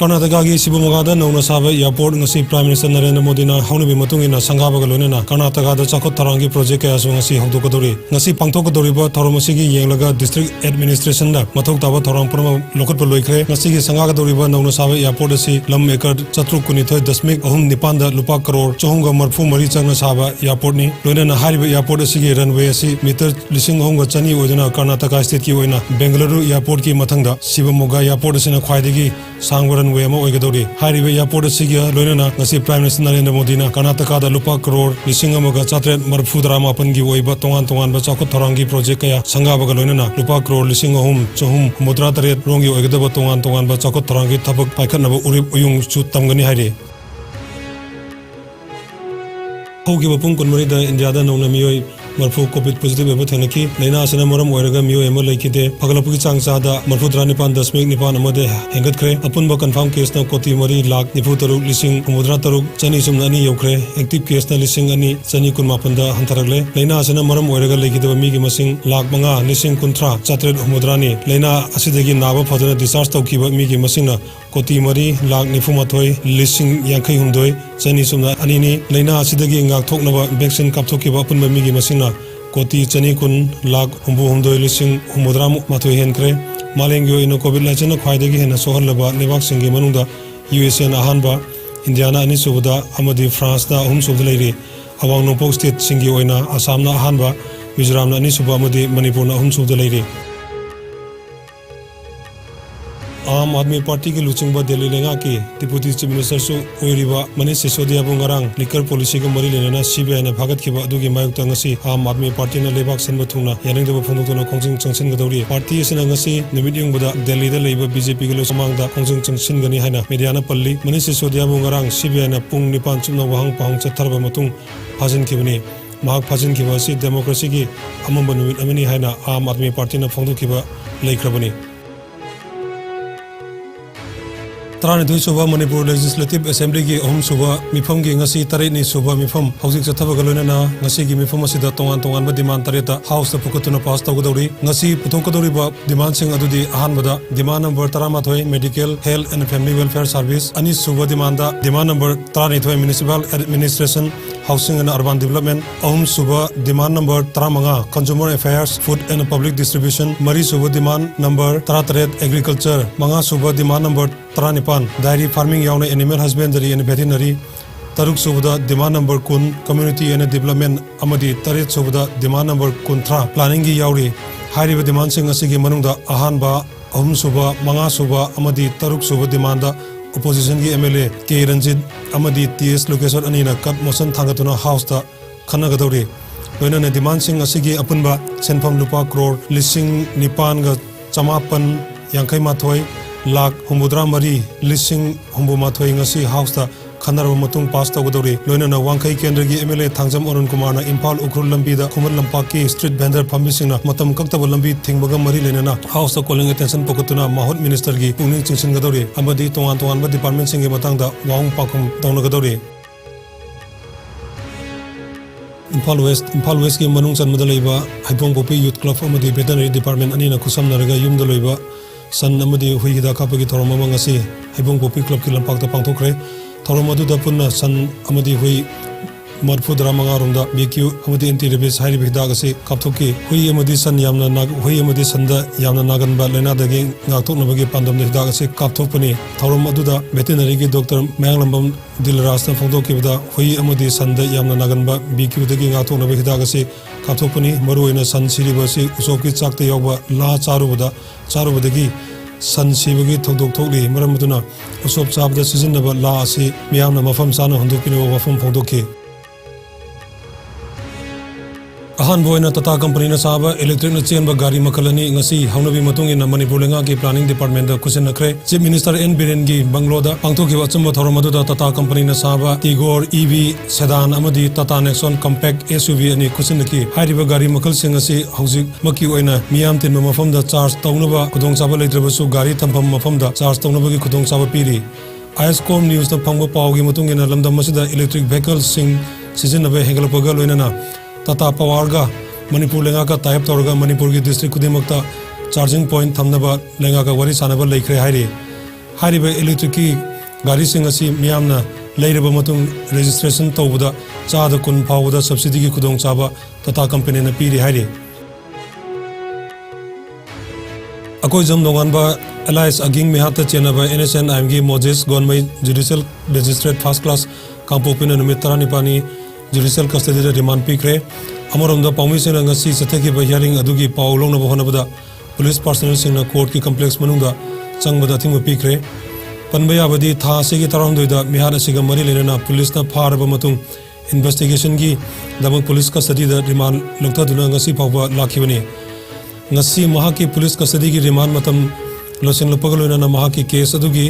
कर्नाटका की शिवमोगा नौना साब airport ngasi Prime Minister Narendra Modi na haunibi matungina sangaba galonena Karnataka da chakot tharangi project kaya so ngasi hongdokadori ngasi pangthokadori ba thorom asigi yenglaga district administration da mathok taba thorong purma lokot pa loikre ngasi gi sangagadori ba nौना साब airport asi lam ekar 7.9 da lupa crore chahunga marfu mari changna saba airport ni loinana hariba airport asigi runway asi meter lising honga chani oidana Karnataka state ki oina Bengaluru airport ki mathangda Shivamoga airport asina khwaidagi sangwa runway ama oigadori hariba airport asigi loinana ngasi Prime Minister Narendra Modi na Karnataka da lupa crore lising amaga chatret marfu drama pan gi oiba tongan ba chakot tharangi project kaya sangaba ga loinana lupa crore lising ahum chahum mudra taret rongi oigadaba tongan ba chakot tharangi thabak paikhatnaba urip uyung chu tamgani hairi होगी बपुंग कुनमरी the India the नौना मियोय मरफु Covid positive एबो थेनकी लेना असना मरम ओरगा मियोय M लेकिते फगलपुगी चांगसा दा मरफु 9.9 अमदे हेंगत खरे अपुनबा confirm case न कोटी मरी लाख निफु तरुक लिसिंग उमुद्रा तरुक चनी सुमनानी योखरे एक्टिव केस न लिसिंग अनि चनी कुनमापन द हंथरगले लेना असना मरम ओरगा लेकिते मी गी मसिंग लाख मंगा लिसिंग कुंथ्रा चात्रेट उमुद्रानी लेना असिदगी नाबा फदना डिस्चार्ज तौकीबा मी गी मसिंग न कोटी मरी लाख निफु मथोय लिसिंग यांखै हुमदोय चनी सुमना अनिनी लेना असिदगी थोकनबा वैक्सीन कापथोकिबा अपुनबा मिगी मसिंगना कोटी चनी कुन लाख हुमबु हुमदोय लिसिंग हुमद्रा माथोय हेनख्रे मालेंगी ओइनो कोविड लाइचन ख्वाइदगी हेना सोहलबा लेबाक सिंगे मनुंगदा USA ना अहानबा इंडिया ना अनिसुबदा अमदि फ्रांस ना अहुम सुबदा लेरि अवांग नोंपोक स्टेट सिंगी ओइना आसाम ना अहानबा मिजोराम ना अनिसुबा अमदि मणिपुर ना अहुम सुबदा लेरि आम आदमी पार्टी के लुचिंगबा दिल्ली लेंगा की डिप्टी चीफ मिनिस्टर सु ओइरिबा मनीष सिसोदिया बुंगारांग लिकर पॉलिसी के मरी लेना CBI ना भागत खिबा अदुगी मायुक्ता ngasi आम आदमी पार्टी ना लेबाक सिनबा थुंगना यानिंगदबा फोंदोक्तोना खोंजिंग चंगसिनगदौरि पार्टी असना ngasi निमित युंगबदा दिल्ली दा लेबा BJP के लोसमांगदा खोंजिंग चंगसिनगनी हाइना मीडियाना पल्ली मनीष सिसोदिया बुंगारांग CBI ना पुंग 9 चुमना वहांग पहांग चथरबा मतुंग फाजिन खिबनी महाक फाजिन खिबा सि डेमोक्रेसी की अमंबा निमित अमनी हाइना आम आदमी पार्टी ना फोंदोखिबा लेख्रबनी तरानिथोय सुबा मणिपुर लेजिस्लेटिव असेंबली की अहम सुबा मिफम की ngasi तारेनी सुबा मिफम हौजिक चथबगा लोइना ngasi की मिफम असिदा तोंगान बा डिमांड तारेता हाउस दा पुकतुना पास तौगदौरी ngasi पुथोकदौरी बा डिमांड सिंग अदुदी अहानबदा demand number 13 medical health and family welfare service अनि सुबा डिमांड दा demand number 13 municipal administration housing and urban development अहम सुबा demand number 15 consumer affairs food and public distribution मरी सुबा डिमांड नंबर 13 एग्रीकल्चर मंगा सुबा डिमांड नंबर 19 डायरी फार्मिंग यावना एनिमल हस्बेंडरी एंड वेटरनरी तरुक सुबदा demand number 10 community and development अमदी तरेत सुबदा डिमांड नंबर 13 प्लानिंग की यावरी हाइरिबा डिमांड सिंग असिगी मनुंगदा अहानबा अहम सुबा मंगा सुबा अमदी तरुक सुबा डिमांड opposition की MLA के रंजित अमदी TS लोकेशन अनीना कट मोशन थांगतुना हाउस दा खनगदौरी लोइना डिमांड सिंग असिगी अपुनबा सेनफम लुपा करोड़ लिसिंग 9,958 लाख हुमुद्रा मरी लिसिंग हुमुमाथोय ngasi हाउस दा खनरब मतुंग पास तौगदौरी लोइना वांखै केंद्र की MLA थांगजम अरुण कुमार ना इम्फाल उखरुल लंबी दा खुमल लंपा की स्ट्रीट वेंडर फंबिसिंग मतम कक्तब लंबी थिंगबगा मरी लेना हाउस दा कॉलिंग अटेंशन पकतुना माहौत मिनिस्टर की पुनिंग चिंगसिनगदौरी अमदी तोंगान बा डिपार्टमेंट सिंग के मतंग दा वांग पाकुम तौनगदौरी इम्फाल वेस्ट की मनुंग चनमदा लेबा हाइपोंग पोपी यूथ क्लब अमदी वेटरनरी डिपार्टमेंट अनीना खुसमनरगा युमदा लेबा सन अमदी हुई हिदा कापगी थोरम अमा ngasi हाइपोंग पोपी क्लब की लंपाक दा पांगथोखरे थोरम अदुदा पुन्ना सन अमदी हुई मरफुद्रा मंगारोंदा BQ अमदी एंटी रेबीज हाइरिबा हिदाक असि कापथोकी हुई अमदी सन यामना नाग हुई अमदी संदा यामना नागनबा लेनादगी ngaktoknabagi pandamda हिदाक असि कापथोकपनी थोरम अदुदा वेटरनरी की डॉक्टर मयांगलंबम दिलराजना फोंदोकीबदा हुई अमदी संदा यामना नागनबा BQ दगी ngaktoknabagi हिदाक असि कापथोकपनी मरुओइना सन सिरिबसी उसोकी चाकते यावबा ला चारुबदगी सन सिबगी थोदोक थोकली मरम मदुना उसोप चाबदा सिजिनबा ला असि मियामना मफम साना हंदोकिनो वफम फोंदोकी अहान बोइना टाटा कंपनी ना साबा इलेक्ट्रिक ना चेनबा गाड़ी मखलनी ngasi हौनबी मतुंग इन मणिपुर लेंगा की प्लानिंग डिपार्टमेंट दा कुसिन नखरे चीफ मिनिस्टर एन बिरेन की बंगलोदा पांगथोकिबा अचुम्बा थोरम अदुदा टाटा कंपनी ना साबा टिगोर EV सेडान अमदी टाटा नेक्सॉन कॉम्पैक्ट SUV अनि कुसिन की हाइरिबा गाड़ी मखल सिंग असि हौजिक मकी ओइना मियाम तिन मफम दा चार्ज तौनबा खुदोंग चाबा लेद्रबसु गाड़ी थंफम मफम दा चार्ज तौनबगी खुदोंग चाबा पीरी आईएसकॉम न्यूज दा फंगबा पावगी मतुंग इन लमदम मसिदा इलेक्ट्रिक व्हीकल सिंग सिजिनबे हेंगलपगा लोइना टाटा पावर का मणिपुर लेंगा का टाइप तौरगा मणिपुर की डिस्ट्रिक्ट खुदिमक्ता चार्जिंग पॉइंट थमनबा लेंगा का वरी सानबा लेख्रे हाइरे हारिबा इलेक्ट्रिक की गाड़ी सिंह असी मियामना लेरबा मतुंग रजिस्ट्रेशन तौबदा चाद कुन फावदा सब्सिडी की खुदोंग चाबा टाटा कंपनी ने पीरी हाइरे अकोई जम नोगानबा एलाइस अगिंग मेहात चेनबा NSNIM की Moses government judicial magistrate first class कांपोपिन नुमित 35 जुडिशियल कस्टडी रिमांड पीख्रे अमरोंदा पाउमीसिंग ngasi सथेखिबा हियरिंग अदुगी पाउ लोंगनबा होनबदा पुलिस पर्सनल सिंगना कोर्ट की कॉम्प्लेक्स मनुंगदा चंगबदा थिंगबा पीख्रे पनबा याबदी था असिगी तराउंदोइदा मिहाद असिगा मरी लेना पुलिसना फारबा मतुंग इन्वेस्टिगेशन की दमक पुलिस कस्टडीदा रिमांड लौथदुना ngasi फावबा लाखिबनी ngasi mahaki पुलिस कस्टडी की रिमांड मतम लोसिंगलपगा लोइना mahaki केस अदुगी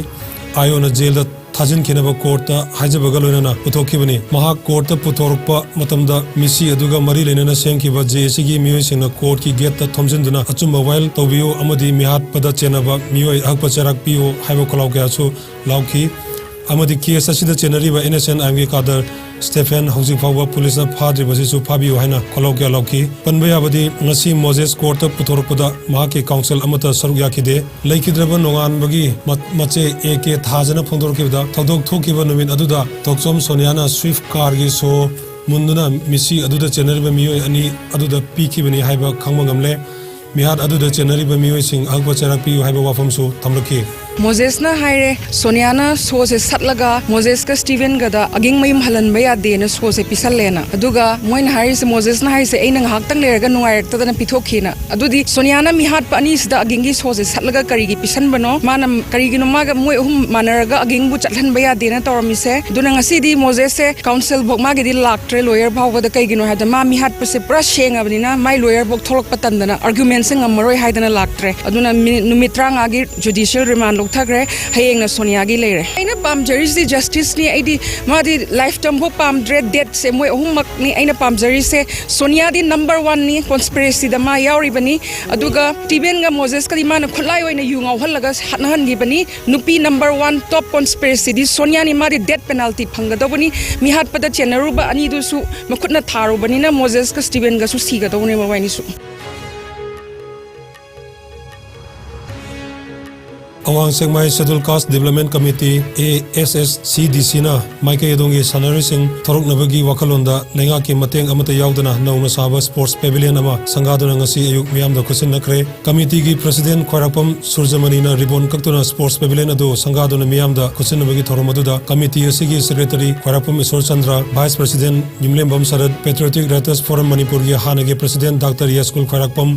आयोना जेल दा थाजिन खिनबा कोर्ट ता हाइजबगा लोइना पुथोखिबनी महाक कोर्ट ता पुथोरपा मतमदा मिसी अदुगा मरी लेना सेंखिबा जेसी की मियोय सिंगना कोर्ट की गेट ता थोमजिनदुना अचुम मोबाइल तोबियो अमदी मिहात पदा चेनबा मियोय अहपा चराक पियो हाइबो खलाव गयासु लाउखी अमदी केस असिदा चेनरीबा NSNIM की कादर स्टेफेन हौजिक फावबा पुलिसना फाद्रिबसिसु फाबियो हाइना खलाव गया लाउखी पनबा याबदी ngasi मोजेस कोर्ट ता पुथोरपदा महाके काउंसिल अमता सरुक याखिदे लैखिद्रबा नोगानबगी मचे एके थाजना फोंदोरकिबदा थौदोक थोकिबा नुमिन अदुदा तोक्सोम सोनियाना स्विफ्ट कार की सो मुंदुना मिसी अदुदा चेनरीबा मियोय अनि अदुदा पीखिबनी हाइबा खंगबा ngamle मिहाद अदुदा चेनरीबा मियोय सिंग अहपा चराक पियो हाइबा वाफमसु थमलखि मोजेसना हाइरे सोनियाना सो से सटलगा मोजेस का स्टीवन गदा अगिंग मयम हलन बया देना सो से पिसलेना अदुगा मोइन हाइरे से मोजेसना हाइरे से एना हाक्तंग लेरगा नुंगायरतदना पिथोखिना अदुदी सोनियाना मिहाद पानी सिदा अगिंगी सो से सटलगा करिगी पिसन बनो माना करिगिनो मागा मोय हुम मानरगा अगिंग बु चटलन बया देना तोरमिसे दुना ngasi मोजेस से काउंसिल भोग मागिदी लाक्ट्रे लॉयर भावगदा कइगिनो हादा मा मिहाद पसे पुरा शेंगाबनिना माय लॉयर भोग थोलक पतंदना आर्गुमेंट से ngमरोय हाइदना लाक्ट्रे अदुना नुमित्रांग आगी जुडिशियल रिमांड थग्रे हयेंग सोनिया की लेरे अइना पामजरिसि जस्टिस नि आइदी मादी लाइफ टाइम भो पामद्रे डेट से मोय अहुमक नि अइना पामजरिसे सोनिया दी नंबर 1 नि कॉन्स्पिरेसी द मा यावरिबनी अदुगा टिबेन गा मोजेस का मान खुलाई ओइना युंगाव हलगा हनहन गिबनी नुपी नंबर 1 टॉप कॉन्स्पिरेसी दी सोनिया नि मादी डेथ पेनल्टी फंगदबनी मिहात पद चेनरुबा अनि दुसु मखुतना थारुबनी ना मोजेस का स्टीवन गा सु सिगदबनी मवाइनी सु अवांग Sekmai schedule caste development committee ASSCDC ना माइके यदोंगी सनरी सिंह थोरक नबगी वखलोंदा लेंगा की मतेंग अमता यावदना नौना साबा स्पोर्ट्स पेविलियन अमा संगादुना ngasi अयुक मियाम द खुसिन नखरे कमिटी की प्रेसिडेंट खोरापम सुरजमनी ना रिबन कक्तुना स्पोर्ट्स पेविलियन अदो संगादुना मियाम द खुसिन नबगी थोरम अदुदा कमिटी असिगी secretary Khorapam Ishwar Chandra vice president Nimlembam Sharad patriotic writers forum Manipur की हानगे प्रेसिडेंट डॉक्टर यस्कुल खोरापम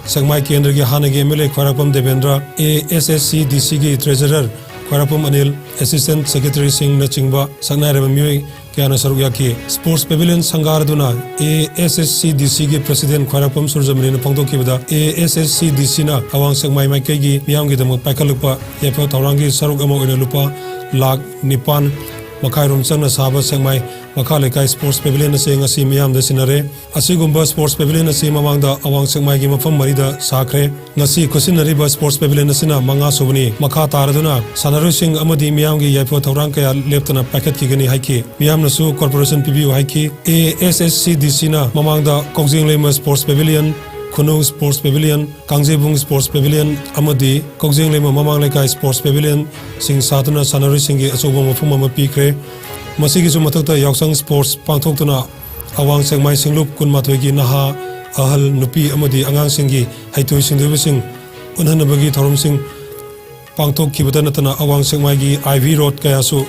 सेगमाई केंद्र की हानगे MLA खोरापम देवेंद्र ASSCDC की treasurer Khorapam Anil assistant secretary Singh नचिंगबा सकनायरब मियोय क्याना सरुक याखी स्पोर्ट्स पेविलियन संगारदुना ASSCDC की प्रेसिडेंट खोरापम सुरजमनी ने फोंदोखिबदा ASSCDC ना अवांग सेगमाई माइकेगी मियामगी दमक पाइखलुपा येफो थौरांगी सरुक अमा ओइना लुपा लाख 9 मखाइरोम चंगना साबा सेगमाई मखा लेकाई स्पोर्ट्स पेविलियन से ngasi मियाम द सिनरे असिगुंबा स्पोर्ट्स पेविलियन से ममांगदा अवांग सेगमाई की मफम मरीदा साखरे ngasi खुसिनरीबा स्पोर्ट्स पेविलियन सिना मंगा सुबनी मखा तारदुना सनरु सिंह अमदी मियाम की याइफो थौरांग कया लेप्तना पैकेट किगनी हाइकी मियाम नसु कॉर्पोरेशन पीबीयू हाइकी ASSCDC ना ममांगदा कोंगजिंग लेम स्पोर्ट्स पेविलियन खुनु स्पोर्ट्स पेविलियन कांगजेबुंग स्पोर्ट्स पेविलियन अमदी कोंगजिंग लेम ममांग लेकाई स्पोर्ट्स पेविलियन सिंह सातुना सनरु सिंह की अचोबो मफम अमा पीख्रे मसीगिसु मथक्ता यावसंग स्पोर्ट्स पांथोक्तुना अवांग सेगमाई सिंगलुप कुनमाथोय की नहा अहल नुपी अमदी अंगांग सिंगी हैथोय सिंधुबे सिंह उनहनबगी थौरम सिंह पांथोक्खिबदा नतना अवांग सेगमाई की IV रोड कयासु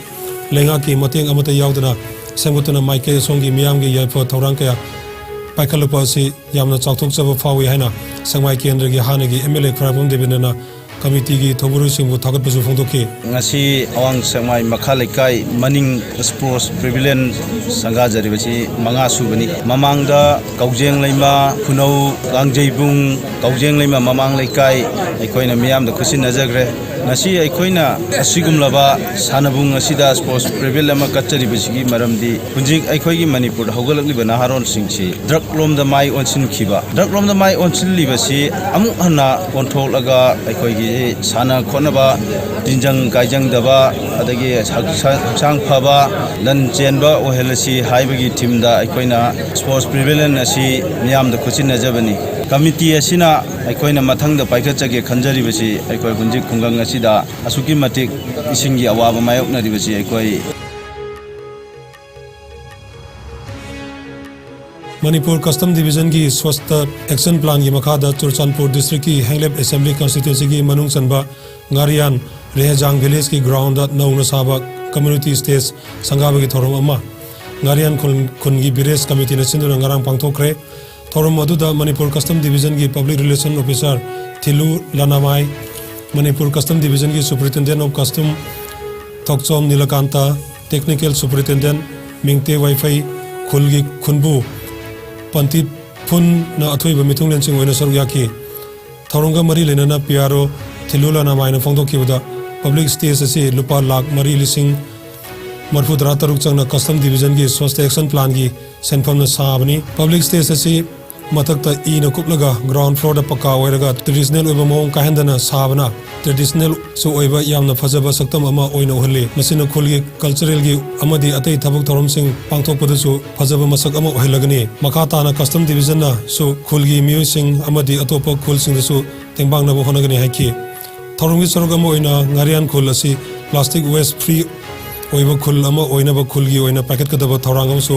लेंगा की मतेंग अमता यावदना सेंगुतुना माइके सोंगी मियाम की याइफो थौरांग कया पाइखलुपा से यामना चाउथोकचबा फावी हाइना सेगमाई केंद्र की हानगी MLA खोरापम देवेंद्रना कमिटी की थोबुरु सिंबु थागतबसु फोंदोखि ngasi awang semai makhalaikai maning sports pavilion sanga jaribasi manga subani mamangda kaujeng leima khunau gangjebung kaujeng leima mamang laikai aikoina miyam da khusin najagre ngasi aikoina asigumlaba sanabung asida sports pavilion ama kacharibasi gi maramdi punjik aikoigi manipur hogalakli bana haron singchi drug lom da mai onsin khiba drug lom da mai onsin libasi amuk hana control laga aikoigi sana khonaba dinjang gaijang daba adagi haksang phaba lan chenba ohelasi haibagi team da aikoina sports pavilion asi miyam da khusin najabani committee असिना अखोइना मथंगदा पाइखचगे खंजरिबसी अखोइ हुंजिक खुंगंग असिदा असुकी मतिक इसिंगी अवाब मायोकनरिबसी अखोइ Manipur custom division की स्वस्थ action plan की मखादा Churachandpur district की हैंगलेप assembly constituency की मनुंग चनबा Gariyan Rehjang village की ground नौन साबा कम्युनिटी स्टेज संगाब की थोरम अमा गारियान खुन की विलेज कमिटी ने सिंधु नंगारांग पांगथोखरे थोरम अदुदा मणिपुर कस्टम डिवीजन की पब्लिक रिलेशन ऑफिसर थिलु लानामाई मणिपुर कस्टम डिवीजन की superintendent of custom Thokchom Neelkanta technical superintendent मिंगते वाईफाई खुल की खुनबू पंती फुन न अथोइब मिथुंगलेंसिंग ओइना सरुक याखी थौरंगा मरी लेना पियारो थिलुला नामायना फोंदोखिबदा पब्लिक स्टेज असी लुपा लाख मरी लिसिंग मरफुदरा तरुक चंगना कस्टम डिवीजन की स्वस्थ एक्शन प्लान की सेंफम न साबनी पब्लिक स्टेज असी मथक्ता ईना कुपलगा ग्राउंड फ्लोर दा पक्का ओइरगा ट्रेडिशनल ओइबा मोंग काहेंदना साबना ट्रेडिशनल सु ओइबा यामना फजबा सक्तम अमा ओइना ओहले मसिना खुलगी कल्चरल की अमदी अतै थबक थौरमसिंग पांगथोकपदसु फजबा मसक अमा ओहलगनी मखाताना कस्टम डिवीजन ना सु खुलगी मियुसिंग अमदी अतोप खुलसिंगदसु तेंबांगनाबो होनगनी हाइकी थौरमगी सरुक अमा ओइना ngarian खुल असि प्लास्टिक वेस्ट फ्री ओइबा खुल अमा ओइनाबा खुलगी ओइना पैकेट कदबा थौरांग अमसु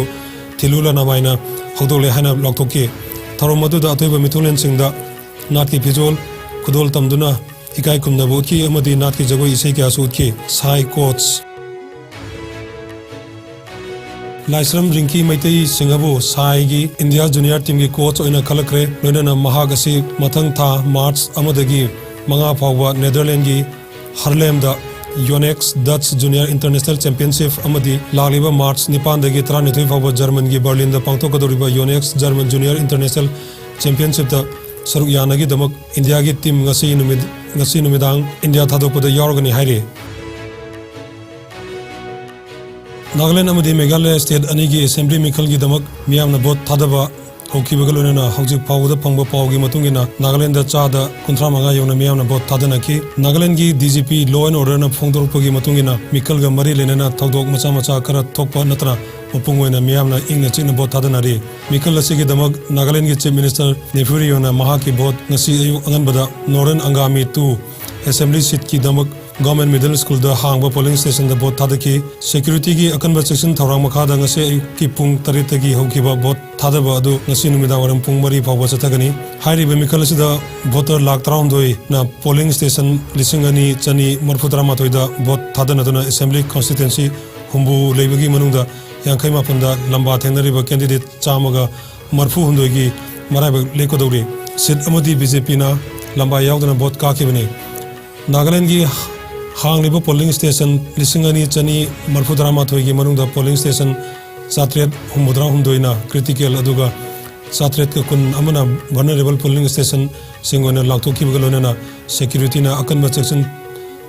थिलुला नामायना हौदोले हाना लौथोकी थौरम अदुदा अतोइबा मिथुलेंसिंगदा नाट की फिजोल खुदोल तमदुना इकाई खुमनबा उतकी अमदी नाट की जगोई इसै क्यासु उतकी साई कोच लाइसरम रिंकी मैतई सिंगबु साईगी इंडिया जूनियर टीम की कोच ओइना खलखरे लोइना महाग असि मथंग था मार्च अमदगी मंगा फावबा नेदरलैंड की हार्लेमदा Yonex Dutch junior international championship अमदी लालिबा मार्च 9 दगी 13 फावबा जर्मन की बर्लिन दा पांगथोकदोरिबा Yonex German junior international championship दा सरुक यानगी दमक इंडिया की टीम ngasi numidaang इंडिया थादोकपदा यावगनी हाइरे नागालैंड अमदी मेघालय स्टेट अनी की असेंबली मिखल की दमक मियामना वोट थादबा हौखिबगा लोइना हौजिक फावदा फंगबा पावगी मतुंगिना नागालैंड चादा 35 यौना मियामना वोट थादनकी नागालैंड की डीजीपी लॉ एंड ऑर्डर ना फोंदोरपगी मतुंगिना मिखलगा मरी लेना थौदोक मचा मचा खरा थोकपा नतना मपुंग ओइना मियामना इंगना चिकना वोट थादनारी मिखल असिगी दमक नागालैंड की चीफ मिनिस्टर नेफुरियोना महाकी vote ngasi ayu anganbada northern Angami 2 assembly seat की दमक गवर्नमेंट मिडिल स्कूल दा हांगबा पोलिंग स्टेशन दा वोट थादकी सिक्योरिटी की अकनबा सेक्शन थौरांग मखादा ngasi ayu की पुंग 3 तगी हौकिबा वोट थादबा अदु ngasi नुमिदा वरम पुंग 3 फावबा चथगनी हाइरिबा मिखल असिदा वोटर लाख 93 ना पोलिंग स्टेशन लिसिंगनी चनी मरफुतरा माथोइ दा वोट थादनदुना असेंबली कॉन्स्टिट्यूएंसी हुंबु लेबगी मनुंगदा यांखै मापनदा लंबा थेंगनरिबा कैंडिडेट चामगा मरफु हुंदोगी मराइबा लेकोदौरी सीट अमदी बीजेपी ना लंबा यावदना वोट काखिबनी नागालैंड की हांगलिबा पोलिंग स्टेशन लिसिंगनी चनी मरफुतरा माथोइ की मनुंगदा पोलिंग स्टेशन 763 क्रिटिकल अदुगा 7 कुन अमना वनरेबल पोलिंग स्टेशन सिंगोना लाक्थोखिबगा लोनना सिक्योरिटी ना अकनबा सेक्शन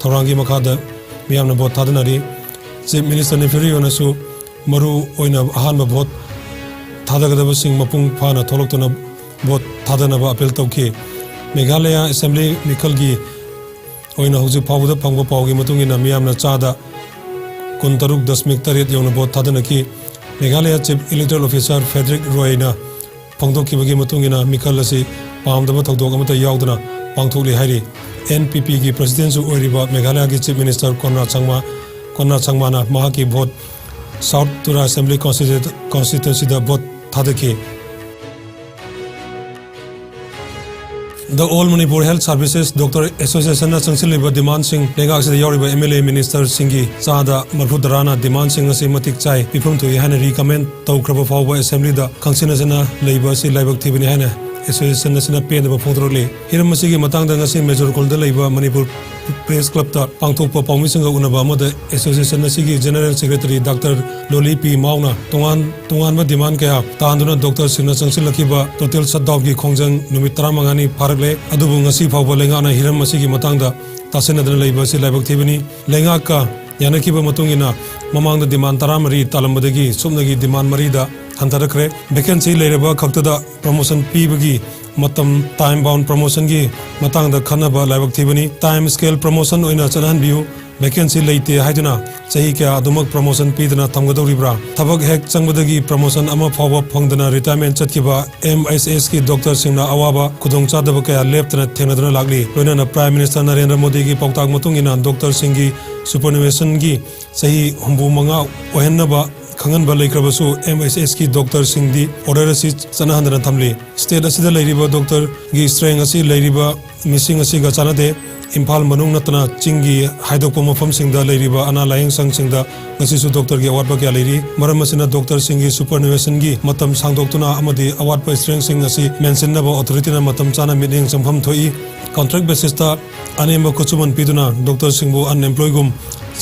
थौरांगी मखादा मियामना वोट थादनारी चीफ मिनिस्टर नेफुरियोनासु मरु ओइना अहानबा वोट थादगदबा सिंग मपुंग फाना थोलक्तुना वोट थादनबा अपील तौखि मेघालय असेंबली मिखल की ओइना हौजिक फावदा फंगबा पावगी मतुंगिना मियामना चादा 63.8 यौना वोट थादनकी Meghalaya chief electoral officer Frederick रॉयना फोंदोखिबगी मतुंगिना मिखल असि पामदबा थौदोक अमता यावदना पांगथोकलि हाइरि एनपीपी की प्रेसिडेंट सु ओइरिबा मेघालय की चीफ मिनिस्टर कोनराड संगमाना महाकी vote south Tura assembly constituency दा वोट थादकी The All Manipur Health Services Doctor Association na changsilliba demand sing lengak sida yauriba MLA Minister singi chada marfudarana demand sing asi matik chai pifum thui hana recommend tawkraba fawba assembly da khangsinasana leiba si laibak thibani hana association nasina pendaba phongdrole hiram masigi matangda ngasi major kolda leiba Manipur Press Club ta pangthokpa pawmisinga unaba amada association nasigi General Secretary Dr. Loli P Mauna tongan ba demand kaya tanduna Dr. Singna changsillakiba total shutdown ki khongjang numit 35 ni farakle adubu ngasi fawba lengana hiram masigi matangda tasenadana leiba si laibak thibani lengaka yanakhiba matungina mamangda demand 13 talambadagi sumnagi demand 3 da hantarakre vacancy leireba khaktada promotion pibagi matam time bound promotion gi matangda khanaba laibak thibani time scale promotion oina chanhan biu vacancy लेते हाइदना चाही क्या अदुमक promotion पीदना थमगदौरिब्रा थबक हेक चंगबदगी promotion अमा फावब फंगदना retirement चतकिबा MSS की doctor सिंगना अवाबा खुदोंचादब कया लेप्तना थेंगदना लागली लोइना prime minister Narendra Modi की पौताक मतुंगिना doctor Singh की सुपरनुवेशन की सही हुंबु मंगा ओहनबा खंगनबा लेक्रबसु MSS की डॉक्टर सिंह दी ऑर्डर असि चनहंदना थमली स्टेट असिदा लेरिबा डॉक्टर की स्ट्रेंग असि लेरिबा मिसिंग असि गा चानदे इम्फाल मनुंग नतना चिंगी हाइदोकपो मफमसिंगदा लेरिबा अना लायंग संगसिंगदा गसिसु डॉक्टर की अवार्ड क्या लेरी मरम असिना डॉक्टर सिंह की सुपरनुवेशन की मतम सांगदोक्तुना अमदि अवार्ड प स्ट्रेंग सिंग असि मेंशन नबा अथॉरिटी मतम चाना मीटिंग संफम थोई कॉन्ट्रैक्ट बेसिस ता अनेम कुचुमन पीदुना डॉक्टर सिंह बु अनएम्प्लॉय गुम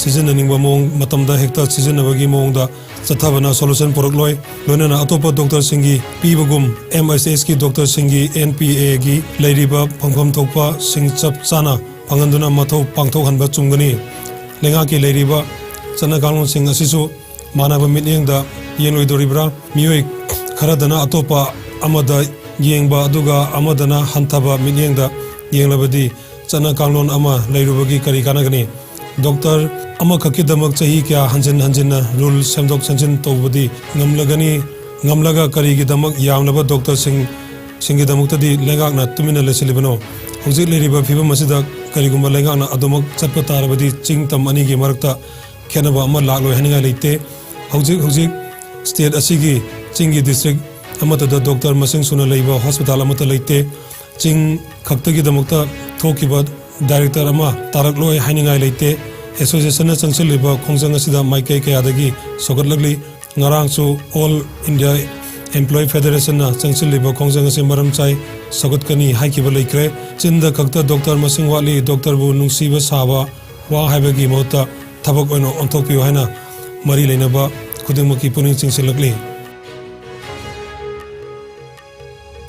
सिजननिंगबा मोंग मतमदा हेक्ता सिजनबगी मोंगदा चथाबना सोल्यूशन पुरकलोय लोनना अतोप डॉक्टर सिंह की पीबगुम MSS की डॉक्टर सिंह की NPA की लेरिबा फंगफम थोपा सिंह चप चाना फंगंदुना मथौ पांगथोहनबा चुंगनी लेंगा की लेरिबा चना कानून सिंह असिसु मानब मिटयंगदा येंलोइदोरिब्रा मियोय खरदना अतोपा अमदा येंगबा अदुगा अमदना हंथबा मिटयंगदा येंगलबदी चना कानून अमा लेरुबगी करी कानगनी डॉक्टर अमखकीदमक चाही क्या हंजन हंजन रूल सेमदोक संजन तौबदी ngamlaga karigidamak yamnaba Dr. Singhidamukti lengakna tumina lesilibano hojik leriba phibam asida karigumba lengakna adumak chatpa tarabadi chingtam ani gi marakta khenaba ama lakloi haninga leite hojik state asigi chingi district amata da doctor masing suna leiba hospital amata leite ching khaktagi damakta thokiba director ama tarakloi haninga leite association na changchiliba khongjang asida maikai kayadagi sogatlagli ngarangsu all India Employee Federation na changchiliba khongjang ase maram chai sogatkani haikiba leikre chinda khakta doctor masing wali doctor bu nungsiba saba wa haibagi mota thabak oino onthokpiyo haina mari leinaba khudingmaki puning chingsilakli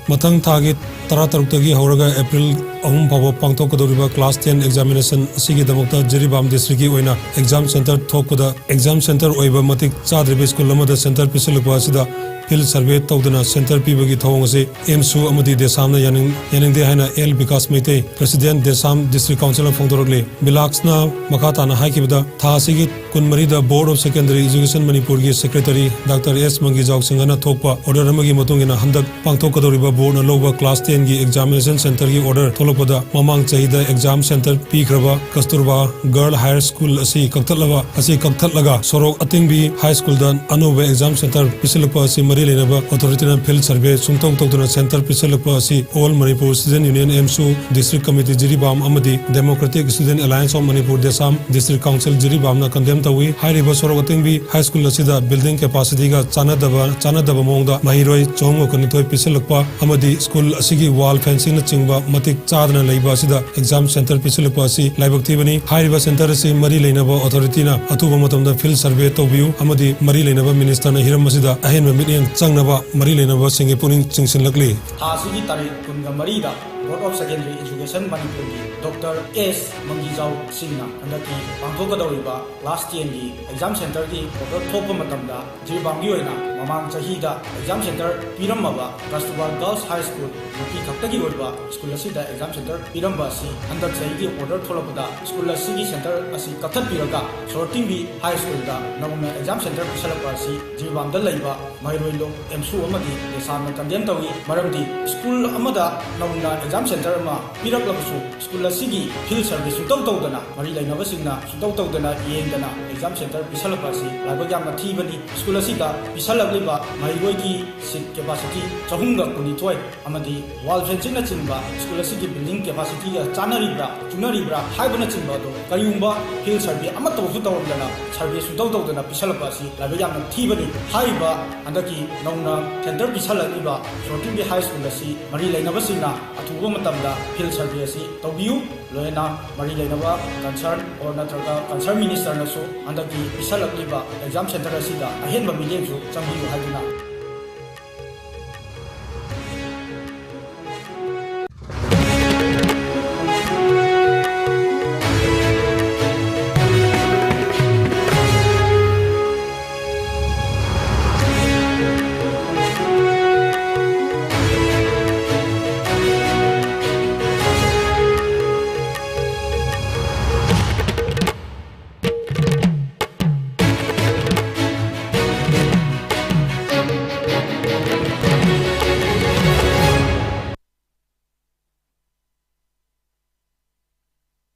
matang thagi taratarukagi hauraga April ahum phaba pangthokadoriba class 10 examination asigi damakta Jiribam district ki oina exam center thokpada exam center oiba matik chadribe school amada center pisilukwa asida field survey tawdana center pibagi thawong ase MSU amadi desamna yaningde haina L Vikas Meitei president Desam district council phongdorokle bilaksna makhatana haikibda tha asigi kunmari da board of secondary education Manipur gi secretary Dr. S Mangijau Singhana thokpa order amagi matungina handak pangthokadoriba board na loba class 10 gi examination center gi order tholokpada mamang chahida exam center pikraba Kasturba girl higher school asi kakthatlaga sorok atingbi high school dan anoba exam center pisilukpa asi mari lenaba authority na field survey sumtong tokduna center pisilukpa asi all Manipur student union MSU district committee Jiribam amadi democratic student alliance of Manipur Desam district council Jiribam na condemn tawi hairiba sorok atingbi high school asida building capacity ga chanadaba mongda mahiroi chongo kanithoi pisilukpa amadi school asigi wall fencing na chingba matik chadna leiba asida exam center pisilukpa asi laibakthibani hairiba center asi mari leinaba authority na atuba matamda field survey tobiu amadi mari leinaba minister na hiram asida ahenba mityen changnaba mari leinaba singe puning chingsinlakli asigi tarik kunga marida Board of Secondary Education Manipur ki Dr. S Mangijau Singhna andaki pangthokadoriba class 10 gi exam center ki order thokpa matamda Jiribam gi oina mamang chahida exam center piramaba Kasturba Girls High School nupi khaktagi oiba school asida exam center piramba asi andak chahidi order tholakada school asigi center asi kathat piraga sorting bi high school da nawna exam center pisalapa asi Jiribam da leiba mairoilo MSU amadi desamna condemn tawi maramdi school amada nawna exam center ma piraklabasu school asigi field survey sutau tawdana mari lainaba singna sutau tawdana yengdana exam center pisalapa asi laibagam thibani school asida pisalagliba mairoi ki seat capacity chahunga kunithoi amadi wall fencing na chingba school asigi building capacity ga chunaribra haibana chingba do kayumba field survey amato su tawdana survey sutau tawdana pisalapa asi laibagam thibani haiba andaki nauna center pisalagliba sorting bi high school asi mari lainaba singna athuba matamda field survey asi tawbiu loena mari lainaba concern or natraga concern minister na so andaki pisalagliba exam center asida ahenba milem su chambiu haiduna